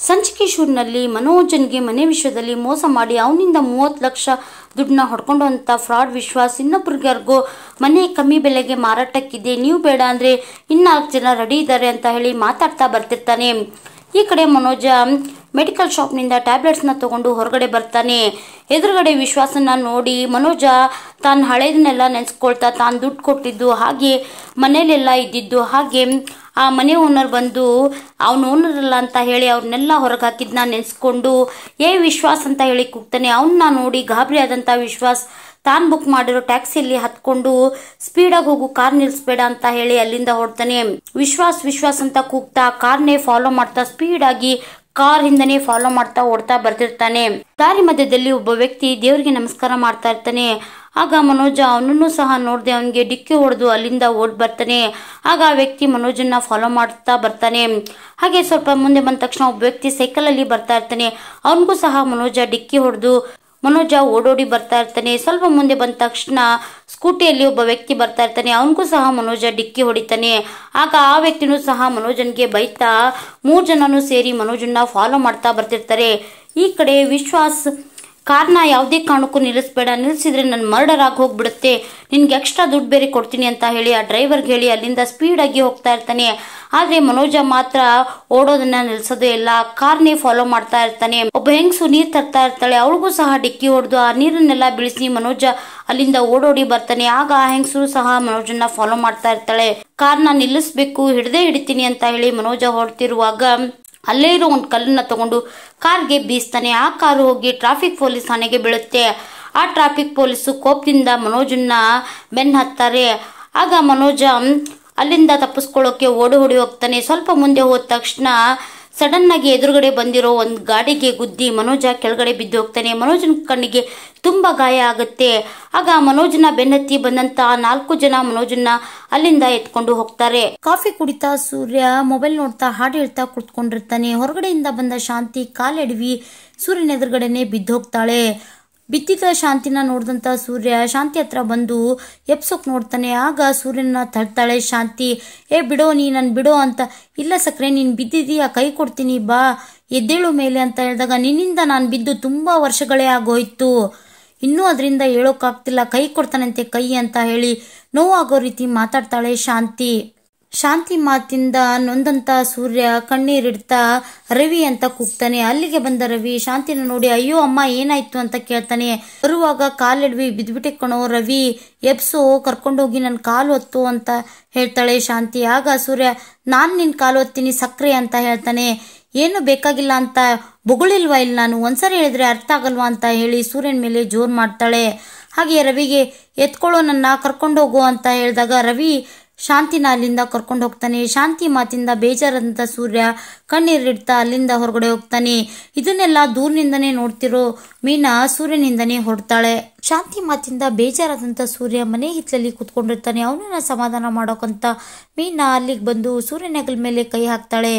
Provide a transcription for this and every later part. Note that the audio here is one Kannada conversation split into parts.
ಸಂಚಿಕೆ ಶೂರ್ನಲ್ಲಿ ಮನೋಜನ್ಗೆ ಮನೆ ವಿಷಯದಲ್ಲಿ ಮೋಸ ಮಾಡಿ ಅವನಿಂದ 30 ಲಕ್ಷ ದುಡ್ಡನ್ನ ಹೊಡ್ಕೊಂಡಂತ ಫ್ರಾಡ್ ವಿಶ್ವಾಸ್ ಇನ್ನೊಬ್ರಿಗಾರ್ಗೋ ಮನೆ ಕಮ್ಮಿ ಬೆಲೆಗೆ ಮಾರಾಟಕ್ಕಿದೆ, ನೀವು ಬೇಡ ಅಂದ್ರೆ 4 ಜನ ರೆಡಿ ಇದ್ದಾರೆ ಅಂತ ಹೇಳಿ ಮಾತಾಡ್ತಾ ಬರ್ತಿರ್ತಾನೆ. ಈ ಕಡೆ ಮನೋಜ ಮೆಡಿಕಲ್ ಶಾಪ್ನಿಂದ ಟ್ಯಾಬ್ಲೆಟ್ಸ್ನ ತಗೊಂಡು ಹೊರಗಡೆ ಬರ್ತಾನೆ. ಎದುರುಗಡೆ ವಿಶ್ವಾಸನ ನೋಡಿ ಮನೋಜ ತಾನು ಹಳೇದನ್ನೆಲ್ಲ ನೆನೆಸ್ಕೊಳ್ತಾ ತಾನು ದುಡ್ಡು ಕೊಟ್ಟಿದ್ದು ಹಾಗೆ ಮನೇಲೆಲ್ಲ ಇದ್ದಿದ್ದು ಹಾಗೆ ಆ ಮನೆ ಓನರ್ ಬಂದು ಅವನ ಓನರ್ ಅಲ್ಲ ಅಂತ ಹೇಳಿ ಅವ್ರನ್ನೆಲ್ಲ ಹೊರಗೆ ಹಾಕಿದ್ನ ನೆನೆಸ್ಕೊಂಡು ವಿಶ್ವಾಸ್ ಅಂತ ಹೇಳಿ ಕೂಗ್ತಾನೆ. ಅವನ್ನ ನೋಡಿ ಗಾಬರಿ ಆದಂಥ ವಿಶ್ವಾಸ್ ತಾನು ಬುಕ್ ಮಾಡಿರೋ ಟ್ಯಾಕ್ಸಿಯಲ್ಲಿ ಹತ್ಕೊಂಡು ಸ್ಪೀಡಾಗಿ ಹೋಗು, ಕಾರ್ ನಿಲ್ಲಿಸ್ಬೇಡ ಅಂತ ಹೇಳಿ ಅಲ್ಲಿಂದ ಹೊಡ್ತಾನೆ. ವಿಶ್ವಾಸ್ ಅಂತ ಕೂಗ್ತಾ ಕಾರ್ನೇ ಫಾಲೋ ಮಾಡ್ತಾ ಸ್ಪೀಡಾಗಿ ಕಾರ್ ಹಿಂದನೆ ಫಾಲೋ ಮಾಡ್ತಾ ಓಡ್ತಾ ಬರ್ತಿರ್ತಾನೆ. ದಾರಿ ಮಧ್ಯದಲ್ಲಿ ಒಬ್ಬ ವ್ಯಕ್ತಿ ದೇವರಿಗೆ ನಮಸ್ಕಾರ ಮಾಡ್ತಾ ಇರ್ತಾನೆ. ಆಗ ಮನೋಜ ಅವನನ್ನು ಸಹ ನೋಡದೆ ಅವನಿಗೆ ಡಿಕ್ಕಿ ಹೊಡೆದು ಅಲ್ಲಿಂದ ಓಡ್ ಬರ್ತಾನೆ. ಆಗ ಆ ವ್ಯಕ್ತಿ ಮನೋಜನ್ನ ಫಾಲೋ ಮಾಡ್ತಾ ಬರ್ತಾನೆ. ಹಾಗೆ ಸ್ವಲ್ಪ ಮುಂದೆ ಬಂದ ತಕ್ಷಣ ಒಬ್ಬ ವ್ಯಕ್ತಿ ಸೈಕಲ್ ಅಲ್ಲಿ ಬರ್ತಾ ಇರ್ತಾನೆ. ಅವನಿಗೂ ಸಹ ಮನೋಜ ಡಿಕ್ಕಿ ಹೊಡೆದು ಮನೋಜ ಓಡೋಡಿ ಬರ್ತಾ ಇರ್ತಾನೆ. ಸ್ವಲ್ಪ ಮುಂದೆ ಬಂದ ತಕ್ಷಣ ಸ್ಕೂಟಿಯಲ್ಲಿ ಒಬ್ಬ ವ್ಯಕ್ತಿ ಬರ್ತಾ ಇರ್ತಾನೆ. ಅವನಿಗೂ ಸಹ ಮನೋಜ ಡಿಕ್ಕಿ ಹೊಡಿತಾನೆ. ಆಗ ಆ ವ್ಯಕ್ತಿನೂ ಸಹ ಮನೋಜನ್ಗೆ ಬೈತಾ 3 ಜನನು ಸೇರಿ ಮನೋಜನ್ನ ಫಾಲೋ ಮಾಡ್ತಾ ಬರ್ತಿರ್ತಾರೆ. ಈ ಕಡೆ ವಿಶ್ವಾಸ್ ಕಾರ್ನ ಯಾವುದೇ ಕಾರಣಕ್ಕೂ ನಿಲ್ಲಿಸ್ಬೇಡ, ನಿಲ್ಲಿಸಿದ್ರೆ ನನ್ನ ಮರ್ಡರ್ ಆಗಿ ಹೋಗ್ಬಿಡುತ್ತೆ, ನಿನ್ಗೆ ಎಕ್ಸ್ಟ್ರಾ ದುಡ್ಡು ಬೇರೆ ಕೊಡ್ತೀನಿ ಅಂತ ಹೇಳಿ ಆ ಡ್ರೈವರ್ಗೆ ಹೇಳಿ ಅಲ್ಲಿಂದ ಸ್ಪೀಡಾಗಿ ಹೋಗ್ತಾ ಇರ್ತಾನೆ. ಆದ್ರೆ ಮನೋಜ ಮಾತ್ರ ಓಡೋದನ್ನ ನಿಲ್ಸೋದೇ ಇಲ್ಲ, ಕಾರ್ನೇ ಫಾಲೋ ಮಾಡ್ತಾ ಇರ್ತಾನೆ. ಒಬ್ಬ ಹೆಂಗಸು ನೀರ್ ತರ್ತಾ ಇರ್ತಾಳೆ, ಅವಳಿಗೂ ಸಹ ಡಿಕ್ಕಿ ಹೊಡೆದು ಆ ನೀರನ್ನೆಲ್ಲ ಬೀಳಿಸಿ ಮನೋಜ ಅಲ್ಲಿಂದ ಓಡೋಡಿ ಬರ್ತಾನೆ. ಆಗ ಆ ಹೆಂಗಸರು ಸಹ ಮನೋಜನ್ನ ಫಾಲೋ ಮಾಡ್ತಾ ಇರ್ತಾಳೆ. ಕಾರ್ನ ನಿಲ್ಲಿಸ್ಬೇಕು, ಹಿಡಿತೀನಿ ಅಂತ ಹೇಳಿ ಮನೋಜ ಹೊರಡ್ತಿರುವಾಗ ಅಲ್ಲೇ ಇರೋ ಒಂದು ಕಲ್ಲನ್ನ ತಗೊಂಡು ಕಾರ್ಗೆ ಬೀಸ್ತಾನೆ. ಆ ಕಾರು ಹೋಗಿ ಟ್ರಾಫಿಕ್ ಪೊಲೀಸ್ ಠಾಣೆಗೆ ಬೀಳುತ್ತೆ. ಆ ಟ್ರಾಫಿಕ್ ಪೊಲೀಸು ಕೋಪದಿಂದ ಮನೋಜನ್ನ ಬೆನ್ನ ಹತ್ತಾರೆ. ಆಗ ಮನೋಜ ಅಲ್ಲಿಂದ ತಪ್ಪಿಸ್ಕೊಳ್ಳೋಕೆ ಓಡಿ ಹೋಗ್ತಾನೆ. ಸ್ವಲ್ಪ ಮುಂದೆ ಹೋದ ತಕ್ಷಣ ಸಡನ್ ಆಗಿ ಎದುರುಗಡೆ ಬಂದಿರೋ ಒಂದು ಗಾಡಿಗೆ ಗುದ್ದಿ ಮನೋಜ ಕೆಳಗಡೆ ಬಿದ್ದು ಹೋಗ್ತಾನೆ. ಮನೋಜನ ಕಣ್ಣಿಗೆ ತುಂಬಾ ಗಾಯ ಆಗುತ್ತೆ. ಆಗ ಮನೋಜನ ಬೆನ್ನತ್ತಿ ಬಂದಂತ 4 ಜನ ಮನೋಜನ್ನ ಅಲ್ಲಿಂದ ಎತ್ಕೊಂಡು ಹೋಗ್ತಾರೆ. ಕಾಫಿ ಕುಡಿತಾ ಸೂರ್ಯ ಮೊಬೈಲ್ ನೋಡ್ತಾ ಹಾಡು ಹೇಳ್ತಾ ಕುತ್ಕೊಂಡಿರ್ತಾನೆ. ಹೊರಗಡೆಯಿಂದ ಬಂದ ಶಾಂತಿ ಕಾಲೆಡವಿ ಸೂರ್ಯನ ಎದುರುಗಡೆನೆ ಬಿದ್ದು ಹೋಗ್ತಾಳೆ. ಬಿದ್ದಿದ್ದ ಶಾಂತಿನ ನೋಡಿದಂತ ಸೂರ್ಯ ಶಾಂತಿ ಹತ್ರ ಬಂದು ಎಪ್ಸೋಕ್ ನೋಡ್ತಾನೆ. ಆಗ ಸೂರ್ಯನ ತಳ್ತಾಳೆ ಶಾಂತಿ. ಬಿಡೋ ನೀ ನನ್ ಬಿಡೋ ಅಂತ. ಇಲ್ಲ ಸಕ್ರೆ ನೀನ್ ಬಿದ್ದಿದೀಯ, ಕೈ ಕೊಡ್ತೀನಿ ಬಾ ಎದ್ದೇಳು ಮೇಲೆ ಅಂತ ಹೇಳಿದಾಗ ನಿನ್ನಿಂದ ನಾನು ಬಿದ್ದು ತುಂಬಾ ವರ್ಷಗಳೇ ಆಗೋಯ್ತು, ಇನ್ನೂ ಅದರಿಂದ ಹೇಳೋಕ್ಕಾಗ್ತಿಲ್ಲ, ಕೈ ಕೊಡ್ತಾನಂತೆ ಕೈ ಅಂತ ಹೇಳಿ ನೋವಾಗೋ ರೀತಿ ಮಾತಾಡ್ತಾಳೆ ಶಾಂತಿ. ಶಾಂತಿ ಮಾತಿಂದ ನೊಂದಂತ ಸೂರ್ಯ ಕಣ್ಣೀರಿಡ್ತಾ ರವಿ ಅಂತ ಕೂಗ್ತಾನೆ. ಅಲ್ಲಿಗೆ ಬಂದ ರವಿ ಶಾಂತಿನ ನೋಡಿ ಅಯ್ಯೋ ಅಮ್ಮ ಏನಾಯ್ತು ಅಂತ ಕೇಳ್ತಾನೆ. ಬರುವಾಗ ಕಾಲೆಡ್ವಿ ಬಿದ್ಬಿಟ್ಟೆ ಕಣೋ ರವಿ, ಎಪ್ಸು ಕರ್ಕೊಂಡೋಗಿ ನನ್ನ ಕಾಲು ಹೊತ್ತು ಅಂತ ಹೇಳ್ತಾಳೆ ಶಾಂತಿ. ಆಗ ಸೂರ್ಯ ನಾನ್ ನಿನ್ ಕಾಲು ಹೊತ್ತೀನಿ ಸಕ್ರೆ ಅಂತ ಹೇಳ್ತಾನೆ. ಏನು ಬೇಕಾಗಿಲ್ಲ ಅಂತ ಬೊಗಳಿಲ್ವಾ ಇಲ್ಲಿ, ನಾನು ಒಂದ್ಸರಿ ಹೇಳಿದ್ರೆ ಅರ್ಥ ಆಗಲ್ವಾ ಅಂತ ಹೇಳಿ ಸೂರ್ಯನ ಮೇಲೆ ಜೋರ್ ಮಾಡ್ತಾಳೆ. ಹಾಗೆ ರವಿಗೆ ಎತ್ಕೊಳ್ಳೋ ನನ್ನ ಕರ್ಕೊಂಡೋಗು ಅಂತ ಹೇಳಿದಾಗ ರವಿ ಶಾಂತಿನ ಅಲ್ಲಿಂದ ಕರ್ಕೊಂಡು ಹೋಗ್ತಾನೆ. ಶಾಂತಿ ಮಾತಿಂದ ಬೇಜಾರಂತ ಸೂರ್ಯ ಕಣ್ಣೀರಿಡ್ತಾ ಅಲ್ಲಿಂದ ಹೊರಗಡೆ ಹೋಗ್ತಾನೆ. ಇದನ್ನೆಲ್ಲ ದೂರನಿಂದನೇ ನೋಡ್ತಿರೋ ಮೀನಾ ಸೂರ್ಯನಿಂದನೇ ಹೊಡ್ತಾಳೆ. ಶಾಂತಿ ಮಾತಿಂದ ಬೇಜಾರಾದಂತ ಸೂರ್ಯ ಮನೆ ಹಿತ್ತಲಲ್ಲಿ ಕುತ್ಕೊಂಡಿರ್ತಾನೆ. ಅವನನ್ನ ಸಮಾಧಾನ ಮಾಡೋಕಂತ ಮೀನಾ ಅಲ್ಲಿಗೆ ಬಂದು ಸೂರ್ಯನ ಹೆಗಲ ಮೇಲೆ ಕೈ ಹಾಕ್ತಾಳೆ.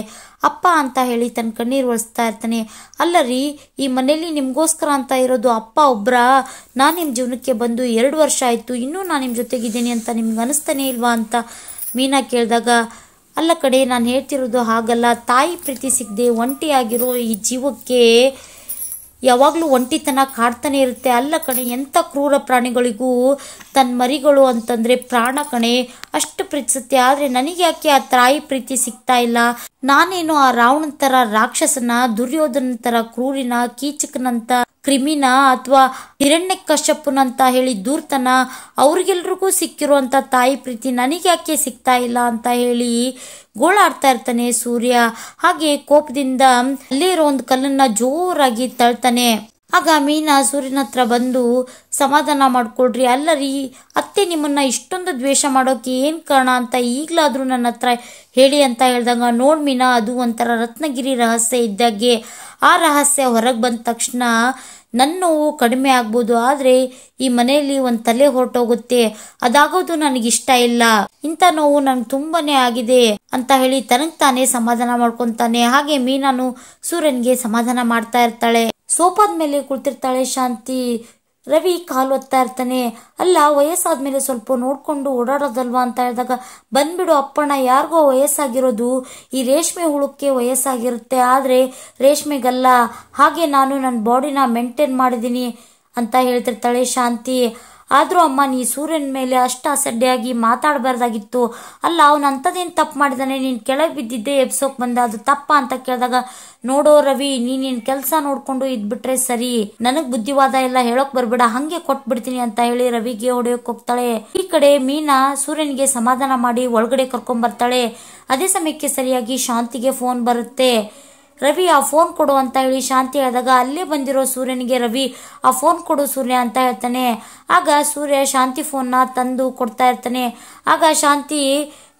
ಅಪ್ಪ ಅಂತ ಹೇಳಿ ತನ್ನ ಕಣ್ಣೀರು ಒರೆಸ್ತಾ ಇರ್ತಾನೆ. ಅಲ್ಲರಿ ಈ ಮನೇಲಿ ನಿಮ್ಗೋಸ್ಕರ ಅಂತ ಇರೋದು ಅಪ್ಪ ಒಬ್ರ, ನಾನು ನಿಮ್ಮ ಜೀವನಕ್ಕೆ ಬಂದು 2 ವರ್ಷ ಆಯ್ತು, ಇನ್ನೂ ನಾನು ನಿಮ್ಮ ಜೊತೆಗಿದ್ದೀನಿ ಅಂತ ನಿಮ್ಗೆ ಅನಿಸ್ತಾನೆ ಇಲ್ವಾ ಅಂತ ಮೀನಾ ಕೇಳಿದಾಗ ಅಲ್ಲ ಕಡೆ ನಾನು ಹೇಳ್ತಿರೋದು ಹಾಗಲ್ಲ, ತಾಯಿ ಪ್ರೀತಿ ಸಿಗದೆ ಒಂಟಿಯಾಗಿರೋ ಈ ಜೀವಕ್ಕೆ ಯಾವಾಗ್ಲೂ ಒಂಟಿತನ ಕಾಡ್ತಾನೆ ಇರುತ್ತೆ. ಅಲ್ಲ ಕಣೆ, ಎಂತ ಕ್ರೂರ ಪ್ರಾಣಿಗಳಿಗೂ ತನ್ನ ಮರಿಗಳು ಅಂತಂದ್ರೆ ಪ್ರಾಣ ಕಣೆ, ಅಷ್ಟು ಪ್ರೀತಿಸುತ್ತೆ. ಆದ್ರೆ ನನಗೆ ಯಾಕೆ ಆ ತಾಯಿ ಪ್ರೀತಿ ಸಿಗ್ತಾ ಇಲ್ಲ? ನಾನೇನು ಆ ರಾವಣನ ತರ ರಾಕ್ಷಸನ, ದುರ್ಯೋಧನ ತರ ಕ್ರೂರಿನ, ಕೀಚಕನಂತ ಕ್ರಿಮಿನ, ಅಥವಾ ಹಿರಣ್ಯಕಶ್ಯಪನಂತ ಹೇಳಿ ದೂರ್ತನ, ಅವ್ರಿಗೆಲ್ರಿಗೂ ಸಿಕ್ಕಿರುವಂತ ತಾಯಿ ಪ್ರೀತಿ ನನಗೆ ಯಾಕೆ ಸಿಗ್ತಾ ಇಲ್ಲ ಅಂತ ಹೇಳಿ ಗೋಳಾಡ್ತಾ ಇರ್ತಾನೆ ಸೂರ್ಯ. ಹಾಗೆ ಕೋಪದಿಂದ ಅಲ್ಲೇ ಇರೋ ಒಂದು ಕಲ್ಲನ್ನ ಜೋರಾಗಿ ತಳ್ತಾನೆ. ಆಗ ಮೀನಾ ಸೂರ್ಯನ ಹತ್ರ ಬಂದು ಸಮಾಧಾನ ಮಾಡ್ಕೊಳ್ರಿ, ಅಲ್ಲರಿ ಅತ್ತೆ ನಿಮ್ಮನ್ನ ಇಷ್ಟೊಂದು ದ್ವೇಷ ಮಾಡೋಕೆ ಏನ್ ಕಾರಣ ಅಂತ ಈಗ್ಲಾದ್ರೂ ನನ್ನ ಹತ್ರ ಹೇಳಿ ಅಂತ ಹೇಳಿದಾಗ ನೋಡ್ ಮೀನಾ, ಅದು ಒಂಥರ ರತ್ನಗಿರಿ ರಹಸ್ಯ ಇದ್ದಾಗೆ. ಆ ರಹಸ್ಯ ಹೊರಗೆ ಬಂದ ತಕ್ಷಣ ನನ್ನ ನೋವು ಕಡಿಮೆ ಆಗ್ಬೋದು, ಆದ್ರೆ ಈ ಮನೆಯಲ್ಲಿ ಒಂದು ತಲೆ ಹೊರಟೋಗುತ್ತೆ, ಅದಾಗೋದು ನನಗಿಷ್ಟ ಇಲ್ಲ, ಇಂಥ ನೋವು ನನ್ಗೆ ತುಂಬಾನೇ ಆಗಿದೆ ಅಂತ ಹೇಳಿ ತನಗ್ ತಾನೇ ಸಮಾಧಾನ ಮಾಡ್ಕೊಂತಾನೆ. ಹಾಗೆ ಮೀನಾನು ಸೂರ್ಯನ್ಗೆ ಸಮಾಧಾನ ಮಾಡ್ತಾ ಇರ್ತಾಳೆ. ಸೋಫಾದ ಮೇಲೆ ಕುಳಿತಿರ್ತಾಳೆ ಶಾಂತಿ. ರವಿ ಕಾಲು ಒತ್ತಾ ಇರ್ತಾನೆ. ಅಲ್ಲ, ವಯಸ್ಸಾದ್ಮೇಲೆ ಸ್ವಲ್ಪ ನೋಡ್ಕೊಂಡು ಓಡಾಡೋದಲ್ವಾ ಅಂತ ಹೇಳಿದಾಗ, ಬಂದ್ಬಿಡು ಅಪ್ಪಣ್ಣ, ಯಾರಿಗೋ ವಯಸ್ಸಾಗಿರೋದು, ಈ ರೇಷ್ಮೆ ಹುಳುಕ್ಕೆ ವಯಸ್ಸಾಗಿರುತ್ತೆ, ಆದ್ರೆ ರೇಷ್ಮೆಗಲ್ಲ. ಹಾಗೆ ನಾನು ನನ್ನ ಬಾಡಿನ ಮೇಂಟೈನ್ ಮಾಡಿದ್ದೀನಿ ಅಂತ ಹೇಳ್ತಿರ್ತಾಳೆ ಶಾಂತಿ. ಆದ್ರೂ ಅಮ್ಮ, ನೀ ಸೂರ್ಯನ ಮೇಲೆ ಅಷ್ಟು ಅಸಡ್ಡೆಯಾಗಿ ಮಾತಾಡಬಾರ್ದಾಗಿತ್ತು. ಅಲ್ಲ, ಅವನು ಅಂಥದ್ದೇನು ತಪ್ಪು ಮಾಡಿದಾನೆ, ನೀನ್ ಕೆಳಗೆ ಬಿದ್ದಿದ್ದೆ ಎಬ್ಸೋಕ್ ಬಂದ, ಅದು ತಪ್ಪ ಅಂತ ಕೇಳಿದಾಗ, ನೋಡೋ ರವಿ, ನೀನ್ ಕೆಲಸ ನೋಡ್ಕೊಂಡು ಇದ್ಬಿಟ್ರೆ ಸರಿ, ನನಗ್ ಬುದ್ಧಿವಾದ ಎಲ್ಲ ಹೇಳೋಕ್ ಬರ್ಬೇಡ, ಹಂಗೆ ಕೊಟ್ಬಿಡ್ತೀನಿ ಅಂತ ಹೇಳಿ ರವಿಗೆ ಹೊಡೆಯೋಕ್ ಹೋಗ್ತಾಳೆ. ಈ ಕಡೆ ಮೀನಾ ಸೂರ್ಯನಿಗೆ ಸಮಾಧಾನ ಮಾಡಿ ಒಳಗಡೆ ಕರ್ಕೊಂಡ್ ಬರ್ತಾಳೆ. ಅದೇ ಸಮಯಕ್ಕೆ ಸರಿಯಾಗಿ ಶಾಂತಿಗೆ ಫೋನ್ ಬರುತ್ತೆ. ರವಿ, ಆ ಫೋನ್ ಕೊಡು ಅಂತ ಹೇಳಿ ಶಾಂತಿ ಹೇಳಿದಾಗ, ಅಲ್ಲೇ ಬಂದಿರೋ ಸೂರ್ಯನಿಗೆ ರವಿ, ಆ ಫೋನ್ ಕೊಡು ಸೂರ್ಯ ಅಂತ ಹೇಳ್ತಾನೆ. ಆಗ ಸೂರ್ಯ ಶಾಂತಿ ಫೋನ್ನ ತಂದು ಕೊಡ್ತಾ ಇರ್ತಾನೆ. ಆಗ ಶಾಂತಿ,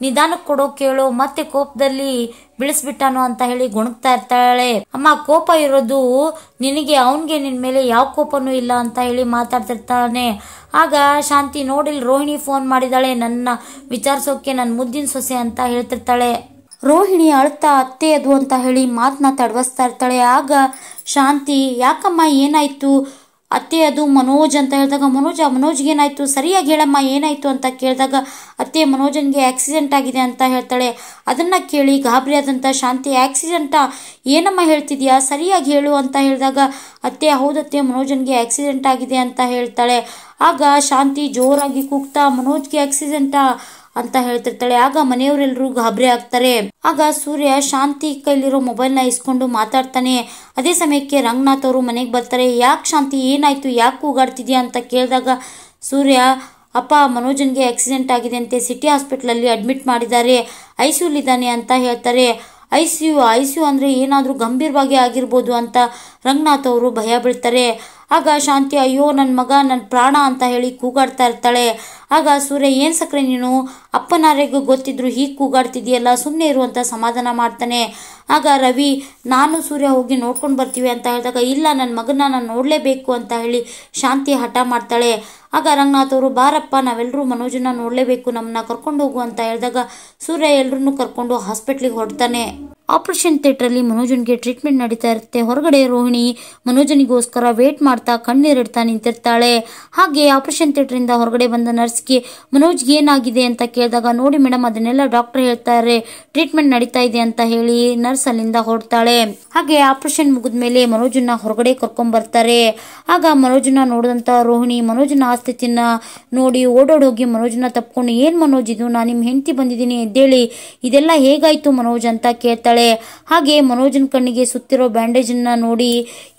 ನಿಧಾನಕ್ಕೆ ಕೊಡೋ ಕೇಳು, ಮತ್ತೆ ಕೋಪದಲ್ಲಿ ಬಿಳಿಸ್ಬಿಟ್ಟಾನು ಅಂತ ಹೇಳಿ ಗೊಣಗ್ತಾ ಇರ್ತಾಳೆ. ಅಮ್ಮ, ಕೋಪ ಇರೋದು ನಿನಗೆ, ಅವನ್ಗೆ ನಿನ್ ಮೇಲೆ ಯಾವ ಕೋಪನೂ ಇಲ್ಲ ಅಂತ ಹೇಳಿ ಮಾತಾಡ್ತಿರ್ತಾನೆ. ಆಗ ಶಾಂತಿ, ನೋಡಿಲ್ ರೋಹಿಣಿ ಫೋನ್ ಮಾಡಿದಾಳೆ ನನ್ನ ವಿಚಾರಿಸೋಕೆ, ನನ್ನ ಮುದ್ದಿನ ಸೊಸೆ ಅಂತ ಹೇಳ್ತಿರ್ತಾಳೆ. ರೋಹಿಣಿ ಅಳ್ತಾ ಅತ್ತೆ ಅದು ಅಂತ ಹೇಳಿ ಮಾತನ್ನ ತಡವಸ್ತಾ ಇರ್ತಾಳೆ. ಆಗ ಶಾಂತಿ, ಯಾಕಮ್ಮ ಏನಾಯ್ತು, ಅತ್ತೆ ಅದು ಮನೋಜ್ ಅಂತ ಹೇಳಿದಾಗ, ಮನೋಜ್ಗೆ ಏನಾಯ್ತು, ಸರಿಯಾಗಿ ಹೇಳಮ್ಮ ಏನಾಯ್ತು ಅಂತ ಕೇಳಿದಾಗ, ಅತ್ತೆ ಮನೋಜನ್ಗೆ ಆಕ್ಸಿಡೆಂಟ್ ಆಗಿದೆ ಅಂತ ಹೇಳ್ತಾಳೆ. ಅದನ್ನ ಕೇಳಿ ಗಾಬರಿ ಆದಂತ ಶಾಂತಿ, ಆಕ್ಸಿಡೆಂಟಾ, ಏನಮ್ಮ ಹೇಳ್ತಿದ್ಯಾ, ಸರಿಯಾಗಿ ಹೇಳು ಅಂತ ಹೇಳಿದಾಗ, ಅತ್ತೆ ಹೌದತ್ತೆ ಮನೋಜನ್ಗೆ ಆಕ್ಸಿಡೆಂಟ್ ಆಗಿದೆ ಅಂತ ಹೇಳ್ತಾಳೆ. ಆಗ ಶಾಂತಿ ಜೋರಾಗಿ ಕೂಗ್ತಾ, ಮನೋಜ್ಗೆ ಆಕ್ಸಿಡೆಂಟಾ ಅಂತ ಹೇಳ್ತಿರ್ತಾಳೆ. ಆಗ ಮನೆಯವರೆಲ್ಲರೂ ಗಾಬರಿ ಆಗ್ತಾರೆ. ಆಗ ಸೂರ್ಯ ಶಾಂತಿ ಕೈಲಿರೋ ಮೊಬೈಲ್ ನ ಇಸ್ಕೊಂಡು ಮಾತಾಡ್ತಾನೆ. ಅದೇ ಸಮಯಕ್ಕೆ ರಂಗನಾಥ್ ಅವರು ಮನೆಗೆ ಬರ್ತಾರೆ. ಯಾಕೆ ಶಾಂತಿ, ಏನಾಯ್ತು, ಯಾಕೆ ಕೂಗಾಡ್ತಿದ್ಯಾ ಅಂತ ಕೇಳಿದಾಗ, ಸೂರ್ಯ, ಅಪ್ಪ ಮನೋಜನ್ಗೆ ಆಕ್ಸಿಡೆಂಟ್ ಆಗಿದೆ ಅಂತೆ, ಸಿಟಿ ಹಾಸ್ಪಿಟಲ್ ಅಲ್ಲಿ ಅಡ್ಮಿಟ್ ಮಾಡಿದ್ದಾರೆ, ಐಸಿಯುಲಿದ್ದಾನೆ ಅಂತ ಹೇಳ್ತಾರೆ. ಐಸಿಯು ಅಂದ್ರೆ ಏನಾದ್ರೂ ಗಂಭೀರವಾಗಿ ಆಗಿರ್ಬೋದು ಅಂತ ರಂಗನಾಥ್ ಅವರು ಭಯ ಬೀಳ್ತಾರೆ. ಆಗ ಶಾಂತಿ, ಅಯ್ಯೋ ನನ್ನ ಮಗ, ನನ್ನ ಪ್ರಾಣ ಅಂತ ಹೇಳಿ ಕೂಗಾಡ್ತಾ ಇರ್ತಾಳೆ. ಆಗ ಸೂರ್ಯ, ಏನ್ ಸಕ್ರೆ ನೀನು, ಅಪ್ಪನಾರೆಗೂ ಗೊತ್ತಿದ್ರು ಹೀಗೆ ಕೂಗಾಡ್ತಿದ್ಯಲ್ಲ, ಸುಮ್ಮನೆ ಇರುವಂತ ಸಮಾಧಾನ ಮಾಡ್ತಾನೆ. ಆಗ ರವಿ, ನಾನು ಸೂರ್ಯ ಹೋಗಿ ನೋಡ್ಕೊಂಡು ಬರ್ತೀವಿ ಅಂತ ಹೇಳಿದಾಗ, ಇಲ್ಲ ನನ್ನ ಮಗನ ನಾನು ನೋಡ್ಲೇಬೇಕು ಅಂತ ಹೇಳಿ ಶಾಂತಿ ಹಠ ಮಾಡ್ತಾಳೆ. ಆಗ ರಂಗನಾಥ್ ಅವರು, ಬಾರಪ್ಪ ನಾವೆಲ್ಲರೂ ಮನೋಜನ್ನ ನೋಡ್ಲೇಬೇಕು, ನಮ್ಮನ್ನ ಕರ್ಕೊಂಡು ಹೋಗು ಅಂತ ಹೇಳಿದಾಗ, ಸೂರ್ಯ ಎಲ್ರನ್ನೂ ಕರ್ಕೊಂಡು ಹಾಸ್ಪಿಟ್ಲಿಗೆ ಹೊರಡ್ತಾನೆ. ಆಪರೇಷನ್ ಥಿಯೇಟರ್ ಅಲ್ಲಿ ಮನೋಜನ್ಗೆ ಟ್ರೀಟ್ಮೆಂಟ್ ನಡೀತಾ ಇರುತ್ತೆ. ಹೊರಗಡೆ ರೋಹಿಣಿ ಮನೋಜನಿಗೋಸ್ಕರ ವೇಟ್ ಮಾಡ್ತಾ ಕಣ್ಣೀರಿಡ್ತಾ ನಿಂತಿರ್ತಾಳೆ. ಹಾಗೆ ಆಪರೇಷನ್ ಥಿಯೇಟರ್ ಇಂದ ಹೊರಗಡೆ ಬಂದ ನರ್ಸ್ಗೆ ಮನೋಜ್ಗೆ ಏನಾಗಿದೆ ಅಂತ ಕೇಳಿದಾಗ, ನೋಡಿ ಮೇಡಮ್ ಅದನ್ನೆಲ್ಲ ಡಾಕ್ಟರ್ ಹೇಳ್ತಾರೆ, ಟ್ರೀಟ್ಮೆಂಟ್ ನಡೀತಾ ಇದೆ ಅಂತ ಹೇಳಿ ನರ್ಸ್ ಅಲ್ಲಿಂದ ಹೊರಡ್ತಾಳೆ. ಹಾಗೆ ಆಪರೇಷನ್ ಮುಗಿದ್ಮೇಲೆ ಮನೋಜನ್ನ ಹೊರಗಡೆ ಕರ್ಕೊಂಡ್ ಬರ್ತಾರೆ. ಆಗ ಮನೋಜನ್ನ ನೋಡಿದಂತ ರೋಹಿಣಿ ಮನೋಜನ ಸ್ಥಿತಿನ ನೋಡಿ ಓಡೋಡೋಗಿ ಮನೋಜನ್ನ ತಪ್ಕೊಂಡು, ಏನ್ ಮನೋಜ್ ಇದು, ನಾನು ನಿಮ್ ಹೆಂಡತಿ ಬಂದಿದ್ದೀನಿ, ಎದ್ದೇಳಿ, ಇದೆಲ್ಲ ಹೇಗಾಯ್ತು ಮನೋಜ್ ಅಂತ ಕೇಳ್ತಾಳೆ. ಹಾಗೆ ಮನೋಜನ್ ಕಣ್ಣಿಗೆ ಸುತ್ತಿರೋ ಬ್ಯಾಂಡೇಜ್ ಅನ್ನ ನೋಡಿ,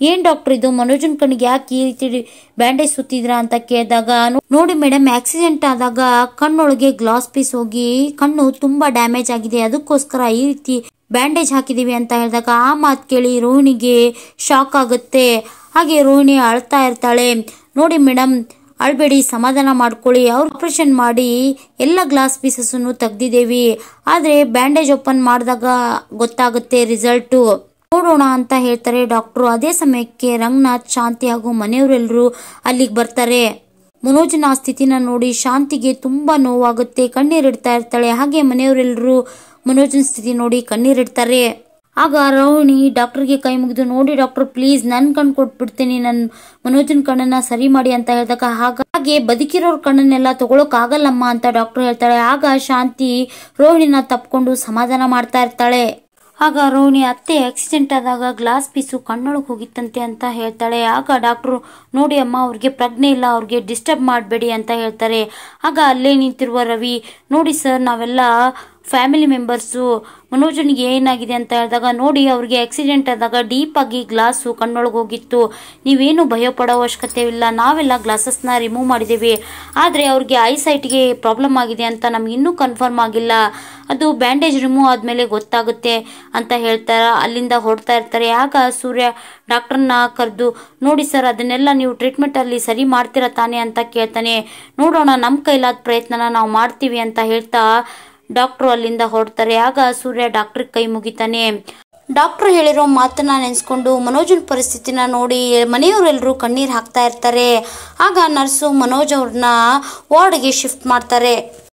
ಏನ್ ಡಾಕ್ಟರ್ ಇದು, ಮನೋಜನ್ ಕಣ್ಣಿಗೆ ಯಾಕೆ ಈ ರೀತಿ ಬ್ಯಾಂಡೇಜ್ ಸುತ್ತಿದ್ರಾ ಅಂತ ಕೇಳಿದಾಗ, ನೋಡಿ ಮೇಡಮ್ ಆಕ್ಸಿಡೆಂಟ್ ಆದಾಗ ಕಣ್ಣೊಳಗೆ ಗ್ಲಾಸ್ ಪೀಸ್ ಹೋಗಿ ಕಣ್ಣು ತುಂಬಾ ಡ್ಯಾಮೇಜ್ ಆಗಿದೆ, ಅದಕ್ಕೋಸ್ಕರ ಈ ರೀತಿ ಬ್ಯಾಂಡೇಜ್ ಹಾಕಿದೀವಿ ಅಂತ ಹೇಳಿದಾಗ, ಆ ಮಾತು ಕೇಳಿ ರೋಹಿಣಿಗೆ ಶಾಕ್ ಆಗುತ್ತೆ. ಹಾಗೆ ರೋಹಿಣಿ ಅಳ್ತಾ ಇರ್ತಾಳೆ. ನೋಡಿ ಮೇಡಮ್ ಅಳ್ಬೇಡಿ, ಸಮಾಧಾನ ಮಾಡ್ಕೊಳ್ಳಿ, ಅವ್ರು ಆಪರೇಷನ್ ಮಾಡಿ ಎಲ್ಲ ಗ್ಲಾಸ್ ಪೀಸಸ್ ತೆಗ್ದಿದ್ದೇವಿ, ಆದ್ರೆ ಬ್ಯಾಂಡೇಜ್ ಓಪನ್ ಮಾಡಿದಾಗ ಗೊತ್ತಾಗುತ್ತೆ ರಿಸಲ್ಟ್, ನೋಡೋಣ ಅಂತ ಹೇಳ್ತಾರೆ ಡಾಕ್ಟ್ರು. ಅದೇ ಸಮಯಕ್ಕೆ ರಂಗನಾಥ್, ಶಾಂತಿ ಹಾಗೂ ಮನೆಯವರೆಲ್ಲರೂ ಅಲ್ಲಿಗೆ ಬರ್ತಾರೆ. ಮನೋಜನ ಸ್ಥಿತಿನ ನೋಡಿ ಶಾಂತಿಗೆ ತುಂಬಾ ನೋವಾಗುತ್ತೆ, ಕಣ್ಣೀರಿಡ್ತಾ ಇರ್ತಾಳೆ. ಹಾಗೆ ಮನೆಯವರೆಲ್ಲರೂ ಮನೋಜನ ಸ್ಥಿತಿ ನೋಡಿ ಕಣ್ಣೀರಿಡ್ತಾರೆ. ಆಗ ರೋಹಿಣಿ ಡಾಕ್ಟರ್ಗೆ ಕೈ ಮುಗಿದು, ನೋಡಿ ಡಾಕ್ಟರ್ ಪ್ಲೀಸ್ ನನ್ ಕಣ್ ಕೊಟ್ಬಿಡ್ತೀನಿ, ನನ್ ಮನೋಜನ್ ಕಣ್ಣನ್ನ ಸರಿ ಮಾಡಿ ಅಂತ ಹೇಳಿದಾಗ, ಹಾಗೆ ಬದುಕಿರೋರ್ ಕಣ್ಣನ್ನೆಲ್ಲ ತಗೊಳಕ್ ಆಗಲ್ಲಮ್ಮ ಅಂತ ಡಾಕ್ಟರ್ ಹೇಳ್ತಾಳೆ. ಆಗ ಶಾಂತಿ ರೋಹಿಣಿನ ತಪ್ಕೊಂಡು ಸಮಾಧಾನ ಮಾಡ್ತಾ ಇರ್ತಾಳೆ. ಆಗ ರೋಹಿಣಿ, ಅತ್ತೆ ಆಕ್ಸಿಡೆಂಟ್ ಆದಾಗ ಗ್ಲಾಸ್ ಪೀಸು ಕಣ್ಣೊಳಗೆ ಹೋಗಿತ್ತಂತೆ ಅಂತ ಹೇಳ್ತಾಳೆ. ಆಗ ಡಾಕ್ಟ್ರು, ನೋಡಿ ಅಮ್ಮ ಅವ್ರಿಗೆ ಪ್ರಜ್ಞೆ ಇಲ್ಲ, ಅವ್ರಿಗೆ ಡಿಸ್ಟರ್ಬ್ ಮಾಡಬೇಡಿ ಅಂತ ಹೇಳ್ತಾರೆ. ಆಗ ಅಲ್ಲೇ ನಿಂತಿರುವ ರವಿ, ನೋಡಿ ಸರ್ ನಾವೆಲ್ಲ ಫ್ಯಾಮಿಲಿ ಮೆಂಬರ್ಸು, ಮನೋಜನಿಗೆ ಏನಾಗಿದೆ ಅಂತ ಹೇಳಿದಾಗ, ನೋಡಿ ಅವ್ರಿಗೆ ಆಕ್ಸಿಡೆಂಟ್ ಆದಾಗ ಡೀಪ್ ಆಗಿ ಗ್ಲಾಸು ಕಣ್ಣೊಳಗೆ ಹೋಗಿತ್ತು, ನೀವೇನು ಭಯ ಪಡೋ ಅವಶ್ಯಕತೆ ಇಲ್ಲ, ನಾವೆಲ್ಲ ಗ್ಲಾಸಸ್ನ ರಿಮೂವ್ ಮಾಡಿದ್ದೀವಿ, ಆದರೆ ಅವ್ರಿಗೆ ಐಸೈಟ್ಗೆ ಪ್ರಾಬ್ಲಮ್ ಆಗಿದೆ ಅಂತ ನಮ್ಗೆ ಇನ್ನೂ ಕನ್ಫರ್ಮ್ ಆಗಿಲ್ಲ, ಅದು ಬ್ಯಾಂಡೇಜ್ ರಿಮೂವ್ ಆದಮೇಲೆ ಗೊತ್ತಾಗುತ್ತೆ ಅಂತ ಹೇಳ್ತಾರೆ. ಅಲ್ಲಿಂದ ಹೊರಡ್ತಾ ಇರ್ತಾರೆ. ಆಗ ಸೂರ್ಯ ಡಾಕ್ಟರ್ನ ಕರೆದು, ನೋಡಿ ಸರ್ ಅದನ್ನೆಲ್ಲ ನೀವು ಟ್ರೀಟ್ಮೆಂಟ್ ಅಲ್ಲಿ ಸರಿ ಮಾಡ್ತೀರಾ ತಾನೆ ಅಂತ ಕೇಳ್ತಾನೆ. ನೋಡೋಣ, ನಮ್ಮ ಕೈಲಾದ ಪ್ರಯತ್ನನ ನಾವು ಮಾಡ್ತೀವಿ ಅಂತ ಹೇಳ್ತಾ ಡಾಕ್ಟ್ರು ಅಲ್ಲಿಂದ ಹೊರಡ್ತಾರೆ. ಆಗ ಸೂರ್ಯ ಡಾಕ್ಟರ್ ಕೈ ಮುಗಿತಾನೆ. ಡಾಕ್ಟರ್ ಹೇಳಿರೋ ಮಾತನ್ನ ನೆನೆಸ್ಕೊಂಡು ಮನೋಜನ್ ಪರಿಸ್ಥಿತಿನ ನೋಡಿ ಮನೆಯವರೆಲ್ಲರೂ ಕಣ್ಣೀರ್ ಹಾಕ್ತಾ ಇರ್ತಾರೆ. ಆಗ ನರ್ಸು ಮನೋಜ್ ಅವ್ರನ್ನ ವಾರ್ಡ್ಗೆ ಶಿಫ್ಟ್ ಮಾಡ್ತಾರೆ.